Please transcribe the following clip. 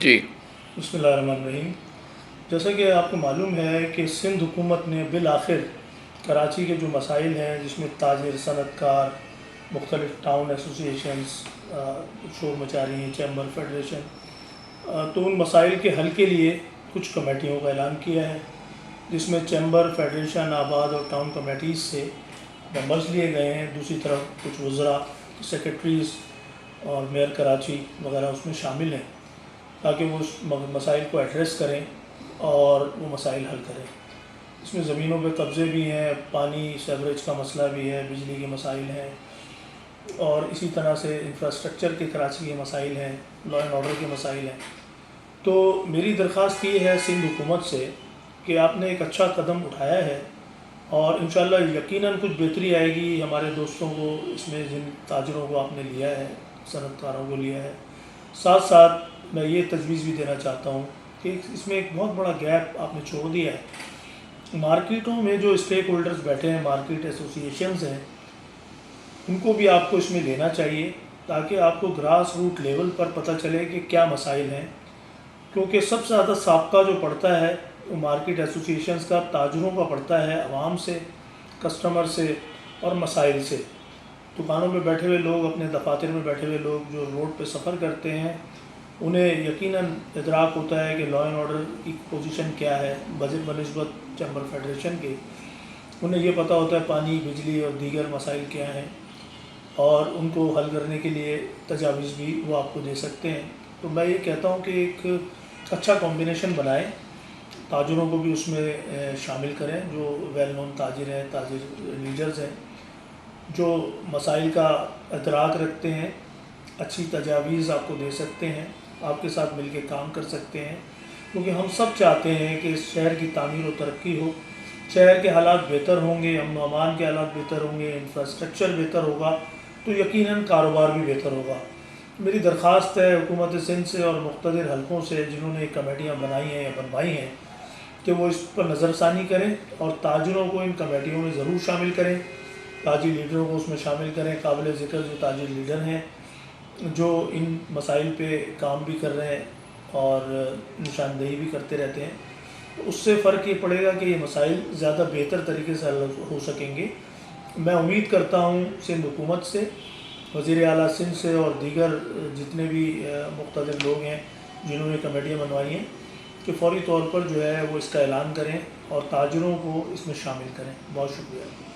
جی بسم اللہ الرحمن الرحیم۔ جیسا کہ آپ کو معلوم ہے کہ سندھ حکومت نے بالآخر کراچی کے جو مسائل ہیں، جس میں تاجر، صنعت کار، مختلف ٹاؤن ایسوسی ایشنز شور مچا رہی ہیں، چیمبر فیڈریشن، تو ان مسائل کے حل کے لیے کچھ کمیٹیوں کا اعلان کیا ہے، جس میں چیمبر، فیڈریشن، آباد اور ٹاؤن کمیٹیز سے ممبرز لیے گئے ہیں۔ دوسری طرف کچھ وزراء، سیکرٹریز اور میئر کراچی وغیرہ اس میں شامل ہیں، تاکہ وہ اس مسائل کو ایڈریس کریں اور وہ مسائل حل کریں۔ اس میں زمینوں پہ قبضے بھی ہیں، پانی سیوریج کا مسئلہ بھی ہے، بجلی کے مسائل ہیں، اور اسی طرح سے انفراسٹرکچر کے کراچی کے مسائل ہیں، لا اینڈ آرڈر کے مسائل ہیں۔ تو میری درخواست یہ ہے سندھ حکومت سے کہ آپ نے ایک اچھا قدم اٹھایا ہے، اور انشاءاللہ یقیناً کچھ بہتری آئے گی ہمارے دوستوں کو، اس میں جن تاجروں کو آپ نے لیا ہے، صنعت کاروں کو لیا ہے۔ ساتھ ساتھ میں یہ تجویز بھی دینا چاہتا ہوں کہ اس میں ایک بہت بڑا گیپ آپ نے چھوڑ دیا ہے۔ مارکیٹوں میں جو اسٹیک ہولڈرز بیٹھے ہیں، مارکیٹ ایسوسی ایشنز ہیں، ان کو بھی آپ کو اس میں لینا چاہیے، تاکہ آپ کو گراس روٹ لیول پر پتہ چلے کہ کیا مسائل ہیں، کیونکہ سب سے زیادہ سابقہ جو پڑتا ہے وہ مارکیٹ ایسوسی ایشنز کا تاجروں کا پڑتا ہے، عوام سے، کسٹمر سے اور مسائل سے۔ دکانوں پہ بیٹھے ہوئے لوگ، اپنے دفاتر میں بیٹھے ہوئے لوگ جو روڈ پہ سفر کرتے ہیں، انہیں یقیناً ادراک ہوتا ہے کہ لا اینڈ آرڈر کی پوزیشن کیا ہے بجٹ بنسبت چیمبر فیڈریشن کے۔ انہیں یہ پتہ ہوتا ہے پانی، بجلی اور دیگر مسائل کیا ہیں، اور ان کو حل کرنے کے لیے تجاویز بھی وہ آپ کو دے سکتے ہیں۔ تو میں یہ کہتا ہوں کہ ایک اچھا کمبینیشن بنائیں، تاجروں کو بھی اس میں شامل کریں، جو ویل نون تاجر ہیں، تاجر لیڈرز ہیں، جو مسائل کا ادراک رکھتے ہیں، اچھی تجاویز آپ کو دے سکتے ہیں، آپ کے ساتھ مل کے کام کر سکتے ہیں، کیونکہ ہم سب چاہتے ہیں کہ اس شہر کی تعمیر و ترقی ہو، شہر کے حالات بہتر ہوں گے، امن و امان کے حالات بہتر ہوں گے، انفراسٹرکچر بہتر ہوگا، تو یقیناً کاروبار بھی بہتر ہوگا۔ میری درخواست ہے حکومت سندھ سے اور مقتدر حلقوں سے جنہوں نے کمیٹیاں بنائی ہیں یا بنوائی ہیں، کہ وہ اس پر نظر ثانی کریں اور تاجروں کو ان کمیٹیوں میں ضرور شامل کریں، تاجر لیڈروں کو اس میں شامل کریں، قابل ذکر جو تاجر لیڈر ہیں جو ان مسائل پہ کام بھی کر رہے ہیں اور نشاندہی بھی کرتے رہتے ہیں۔ اس سے فرق یہ پڑے گا کہ یہ مسائل زیادہ بہتر طریقے سے حل ہو سکیں گے۔ میں امید کرتا ہوں سندھ حکومت سے، وزیر اعلیٰ سندھ سے اور دیگر جتنے بھی مقتدر لوگ ہیں جنہوں نے کمیٹیاں بنوائی ہیں، کہ فوری طور پر جو ہے وہ اس کا اعلان کریں اور تاجروں کو اس میں شامل کریں۔ بہت شکریہ۔